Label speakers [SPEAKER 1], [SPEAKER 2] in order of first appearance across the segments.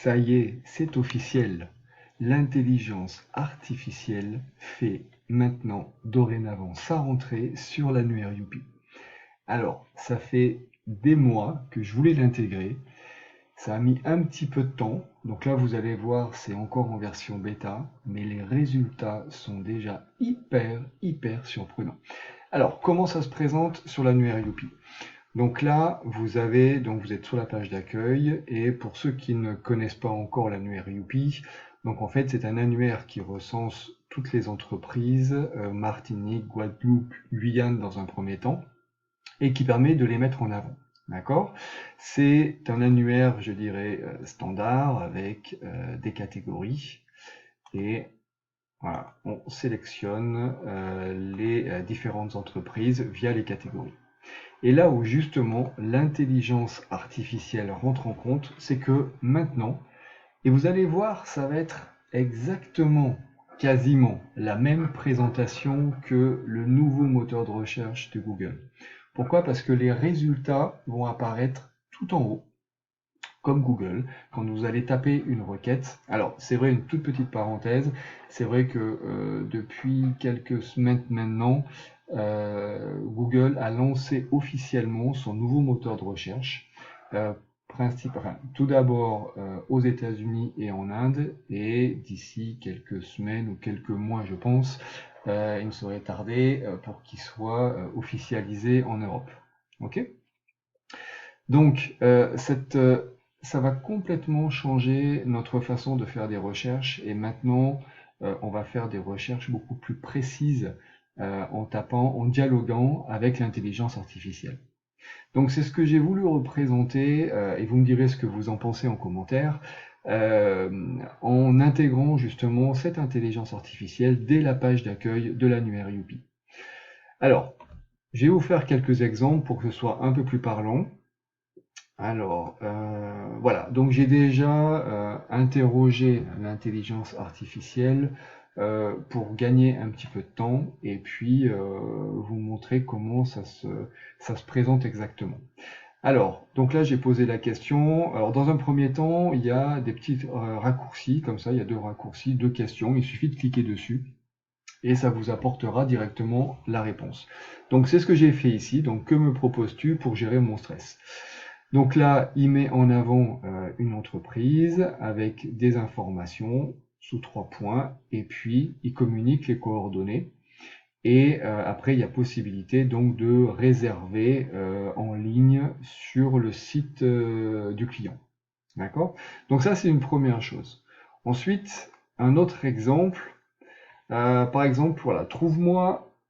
[SPEAKER 1] Ça y est, c'est officiel. L'intelligence artificielle fait maintenant, dorénavant, sa rentrée sur l'annuaire Youpi. Alors, ça fait des mois que je voulais l'intégrer. Ça a mis un petit peu de temps. Donc là, vous allez voir, c'est encore en version bêta, mais les résultats sont déjà hyper surprenants. Alors, comment ça se présente sur l'annuaire Youpi? Donc là, vous êtes sur la page d'accueil, et pour ceux qui ne connaissent pas encore l'annuaire Youpi, donc en fait c'est un annuaire qui recense toutes les entreprises, Martinique, Guadeloupe, Guyane dans un premier temps, et qui permet de les mettre en avant. D'accord? C'est un annuaire, je dirais, standard, avec des catégories, et voilà, on sélectionne les différentes entreprises via les catégories. Et là où justement l'intelligence artificielle rentre en compte, c'est que maintenant, et vous allez voir, ça va être exactement, quasiment la même présentation que le nouveau moteur de recherche de Google. Pourquoi? Parce que les résultats vont apparaître tout en haut, comme Google, quand vous allez taper une requête. Alors, c'est vrai, une toute petite parenthèse, c'est vrai que depuis quelques semaines maintenant, Google a lancé officiellement son nouveau moteur de recherche, tout d'abord aux États-Unis et en Inde, et d'ici quelques semaines ou quelques mois, je pense, il ne saurait tarder pour qu'il soit officialisé en Europe. Ok? Donc, ça va complètement changer notre façon de faire des recherches, et maintenant, on va faire des recherches beaucoup plus précises en dialoguant avec l'intelligence artificielle. Donc, c'est ce que j'ai voulu représenter, et vous me direz ce que vous en pensez en commentaire, en intégrant justement cette intelligence artificielle dès la page d'accueil de l'annuaire Youpi. Alors, je vais vous faire quelques exemples pour que ce soit un peu plus parlant. Alors, voilà, donc j'ai déjà interrogé l'intelligence artificielle pour gagner un petit peu de temps, et puis vous montrer comment ça se présente exactement. Alors, donc là j'ai posé la question. Alors dans un premier temps, il y a des petits raccourcis, comme ça, il y a deux raccourcis, deux questions, il suffit de cliquer dessus, et ça vous apportera directement la réponse. Donc c'est ce que j'ai fait ici. Donc que me proposes-tu pour gérer mon stress? Donc là, il met en avant une entreprise avec des informations sous 3 points, et puis il communique les coordonnées. Et après, il y a possibilité donc de réserver en ligne sur le site du client. D'accord? Donc ça, c'est une première chose. Ensuite, un autre exemple. Par exemple, voilà,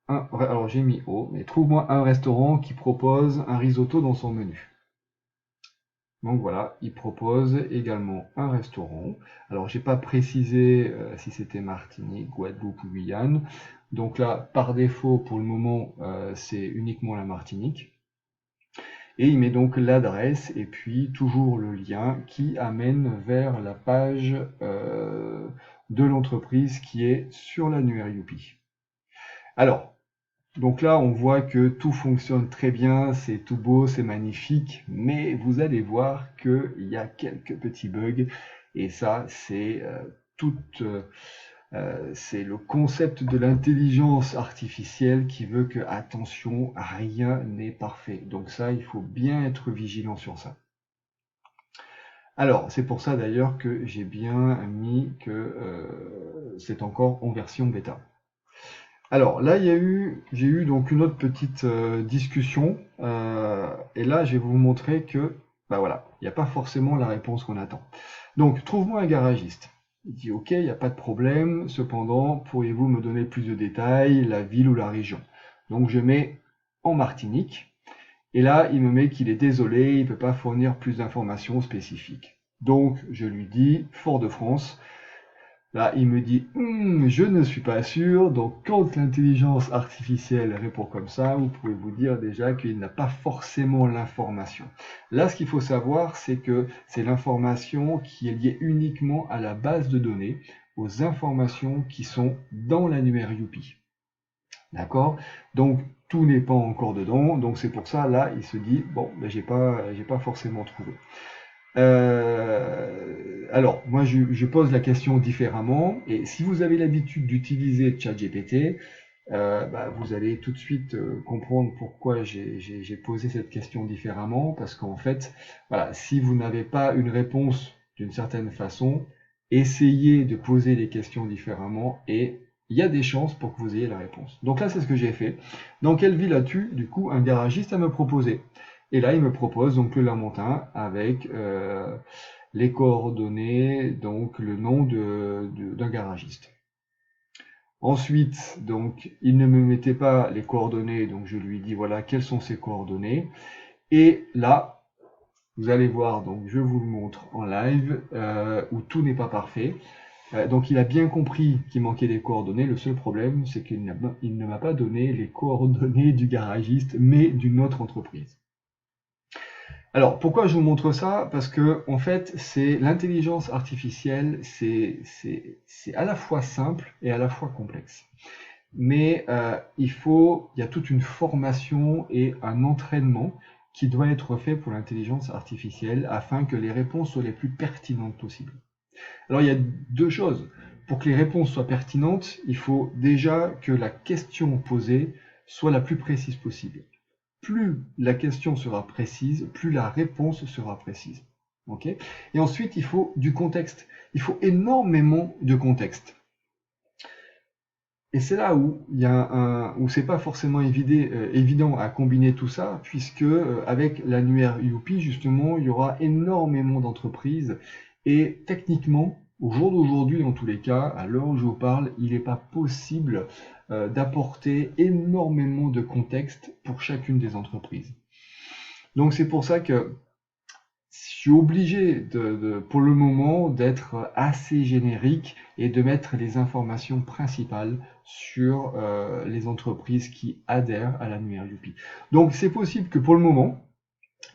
[SPEAKER 1] alors j'ai mis O, mais trouve-moi un restaurant qui propose un risotto dans son menu. Donc voilà, il propose également un restaurant. Alors j'ai pas précisé si c'était Martinique, Guadeloupe ou Guyane. Donc là, par défaut, pour le moment, c'est uniquement la Martinique. Et il met donc l'adresse et puis toujours le lien qui amène vers la page de l'entreprise qui est sur l'annuaire Youpi. Alors, donc là, on voit que tout fonctionne très bien, c'est tout beau, c'est magnifique, mais vous allez voir qu'il y a quelques petits bugs, et ça, c'est le concept de l'intelligence artificielle qui veut que, attention, rien n'est parfait. Donc ça, il faut bien être vigilant sur ça. Alors, c'est pour ça d'ailleurs que j'ai bien mis que c'est encore en version bêta. Alors là, j'ai eu donc une autre petite discussion, et là, je vais vous montrer que, bah voilà, il n'y a pas forcément la réponse qu'on attend. Donc, trouve-moi un garagiste. Il dit, ok, il n'y a pas de problème, cependant, pourriez-vous me donner plus de détails, la ville ou la région? Donc, je mets en Martinique, et là, il me met qu'il est désolé, il ne peut pas fournir plus d'informations spécifiques. Donc, je lui dis, Fort-de-France. Là, il me dit je ne suis pas sûr. Donc, quand l'intelligence artificielle répond comme ça, vous pouvez vous dire déjà qu'il n'a pas forcément l'information. Là, ce qu'il faut savoir, c'est que c'est l'information qui est liée uniquement à la base de données, aux informations qui sont dans l'annuaire Youpi. D'accord? Donc, tout n'est pas encore dedans. Donc, c'est pour ça, là, il se dit, bon, ben, j'ai pas forcément trouvé. alors, moi, je pose la question différemment, et si vous avez l'habitude d'utiliser ChatGPT, vous allez tout de suite comprendre pourquoi j'ai posé cette question différemment, parce qu'en fait, voilà, si vous n'avez pas une réponse d'une certaine façon, essayez de poser les questions différemment, et il y a des chances pour que vous ayez la réponse. Donc là, c'est ce que j'ai fait. Dans quelle ville as-tu, du coup, un garagiste à me proposer? Et là, il me propose donc le Lamentin avec les coordonnées, donc le nom d'un garagiste. Ensuite, donc, il ne me mettait pas les coordonnées, donc je lui dis voilà quelles sont ses coordonnées. Et là, vous allez voir, donc je vous le montre en live, où tout n'est pas parfait. Donc il a bien compris qu'il manquait des coordonnées. Le seul problème, c'est qu'il ne m'a pas donné les coordonnées du garagiste, mais d'une autre entreprise. Alors, pourquoi je vous montre ça? Parce que, en fait, c'est l'intelligence artificielle, c'est à la fois simple et à la fois complexe. Mais il y a toute une formation et un entraînement qui doit être fait pour l'intelligence artificielle afin que les réponses soient les plus pertinentes possibles. Alors, il y a deux choses. Pour que les réponses soient pertinentes, il faut déjà que la question posée soit la plus précise possible. Plus la question sera précise, plus la réponse sera précise. Okay? Et ensuite, il faut du contexte. Il faut énormément de contexte. Et c'est là où où c'est pas forcément évident à combiner tout ça, puisque avec l'annuaire Youpi, justement, il y aura énormément d'entreprises. Et techniquement, au jour d'aujourd'hui, dans tous les cas, à l'heure où je vous parle, il n'est pas possible d'apporter énormément de contexte pour chacune des entreprises. Donc c'est pour ça que je suis obligé pour le moment d'être assez générique et de mettre les informations principales sur les entreprises qui adhèrent à l'annuaire Youpi. Donc c'est possible que pour le moment,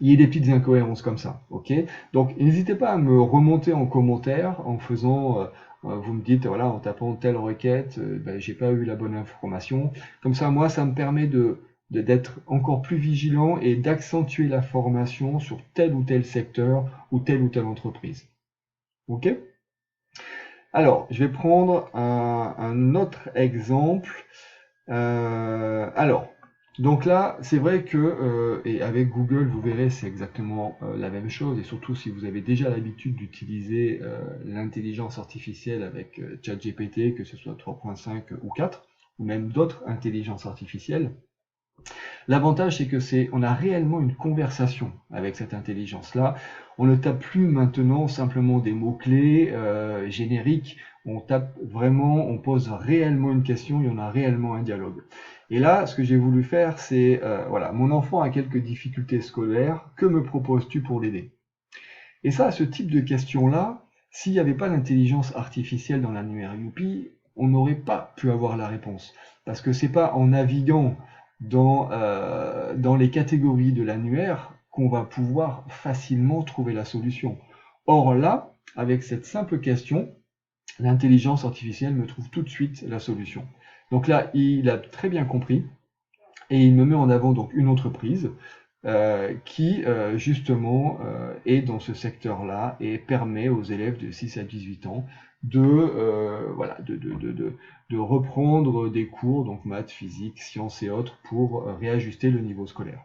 [SPEAKER 1] il y ait des petites incohérences comme ça. Ok. Donc n'hésitez pas à me remonter en commentaire en faisant, vous me dites, voilà, en tapant telle requête, j'ai pas eu la bonne information. Comme ça, moi, ça me permet d'être encore plus vigilant et d'accentuer la formation sur tel ou tel secteur ou telle entreprise. Ok? Alors, je vais prendre un autre exemple. Donc là, c'est vrai que, et avec Google, vous verrez, c'est exactement la même chose, et surtout si vous avez déjà l'habitude d'utiliser l'intelligence artificielle avec ChatGPT, que ce soit 3.5 ou 4, ou même d'autres intelligences artificielles. L'avantage, c'est que on a réellement une conversation avec cette intelligence-là. On ne tape plus maintenant simplement des mots-clés génériques. On tape vraiment, on pose réellement une question et on a réellement un dialogue. Et là, ce que j'ai voulu faire, c'est, voilà, mon enfant a quelques difficultés scolaires, que me proposes-tu pour l'aider? Et ça, ce type de question-là, s'il n'y avait pas l'intelligence artificielle dans l'annuaire Youpi, on n'aurait pas pu avoir la réponse. Parce que c'est pas en naviguant dans les catégories de l'annuaire qu'on va pouvoir facilement trouver la solution. Or là, avec cette simple question, l'intelligence artificielle me trouve tout de suite la solution. Donc là, il a très bien compris et il me met en avant donc une entreprise qui justement est dans ce secteur-là et permet aux élèves de 6 à 18 ans de reprendre des cours, donc maths, physique, sciences et autres, pour réajuster le niveau scolaire.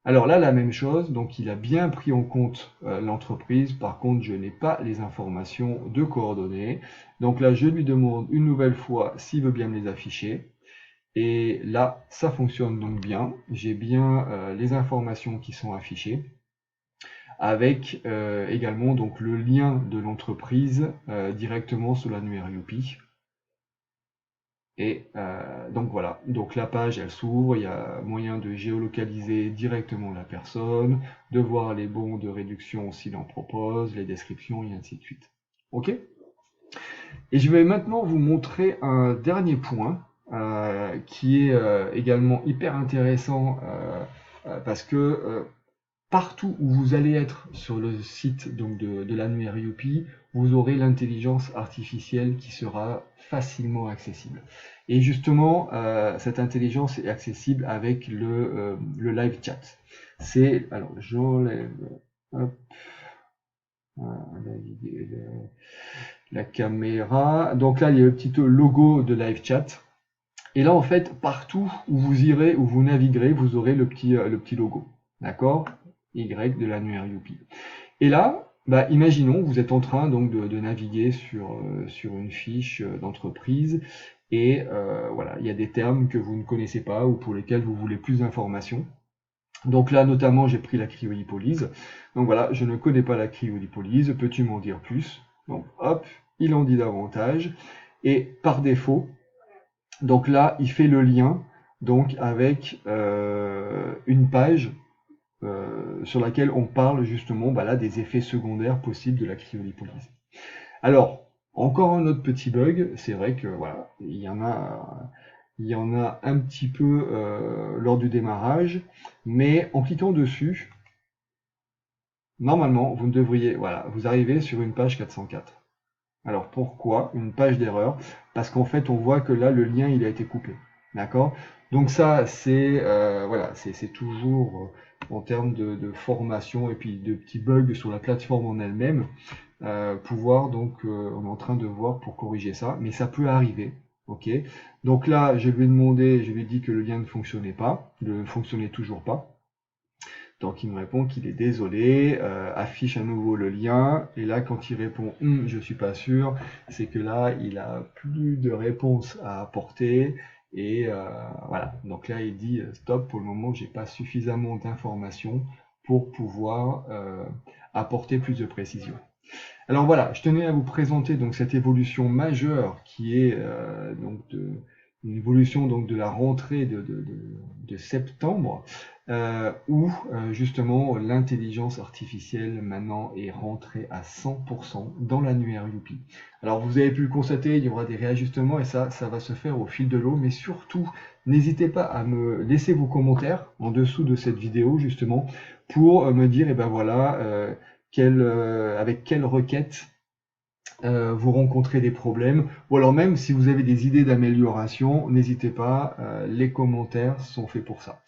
[SPEAKER 1] Alors là, la même chose, donc il a bien pris en compte l'entreprise, par contre je n'ai pas les informations de coordonnées, donc là je lui demande une nouvelle fois s'il veut bien me les afficher, et là ça fonctionne donc bien, j'ai bien les informations qui sont affichées, avec également donc le lien de l'entreprise directement sur l'annuaire Youpi. Et donc voilà, donc la page elle s'ouvre, il y a moyen de géolocaliser directement la personne, de voir les bons de réduction s'il en propose, les descriptions et ainsi de suite. Ok? Et je vais maintenant vous montrer un dernier point qui est également hyper intéressant parce que partout où vous allez être sur le site donc de l'annuaire Youpi, vous aurez l'intelligence artificielle qui sera facilement accessible. Et justement, cette intelligence est accessible avec le live chat. Alors j'enlève, hop, la caméra. Donc là, il y a le petit logo de Live Chat. Et là, en fait, partout où vous irez, où vous naviguerez, vous aurez le petit logo. D'accord? Y de la Nuer Youpi. Et là, bah, imaginons, vous êtes en train donc de naviguer sur une fiche d'entreprise et voilà, il y a des termes que vous ne connaissez pas ou pour lesquels vous voulez plus d'informations. Donc là, notamment, j'ai pris la cryolipolyse. Donc voilà, je ne connais pas la cryolipolyse, peux-tu m'en dire plus? Donc hop, il en dit davantage. Et par défaut, donc là, il fait le lien donc avec une page sur laquelle on parle justement bah là, des effets secondaires possibles de la cryolipolyse. Alors, encore un autre petit bug, c'est vrai que voilà, il y en a un petit peu lors du démarrage, mais en cliquant dessus, normalement, vous devriez, voilà, vous arrivez sur une page 404. Alors pourquoi une page d'erreur? Parce qu'en fait, on voit que là, le lien, il a été coupé. D'accord? Donc ça, c'est voilà, c'est toujours en termes de formation et puis de petits bugs sur la plateforme en elle-même. Pouvoir donc, on est en train de voir pour corriger ça, mais ça peut arriver. Ok? Donc là, je lui ai demandé, je lui ai dit que le lien ne fonctionnait pas, ne fonctionnait toujours pas. Donc il me répond qu'il est désolé, affiche à nouveau le lien, et là quand il répond je suis pas sûr, c'est que là il a plus de réponse à apporter, et voilà. Donc là il dit stop, pour le moment j'ai pas suffisamment d'informations pour pouvoir apporter plus de précision. Alors voilà, je tenais à vous présenter donc cette évolution majeure qui est donc une évolution donc de la rentrée de septembre, où justement l'intelligence artificielle maintenant est rentrée à 100% dans la Nuer Youpi. Alors vous avez pu le constater, il y aura des réajustements et ça va se faire au fil de l'eau, mais surtout n'hésitez pas à me laisser vos commentaires en dessous de cette vidéo justement pour me dire, et ben voilà, avec quelle requête vous rencontrez des problèmes, ou alors même si vous avez des idées d'amélioration, n'hésitez pas, les commentaires sont faits pour ça.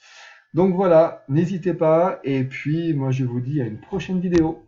[SPEAKER 1] Donc voilà, n'hésitez pas, et puis moi je vous dis à une prochaine vidéo.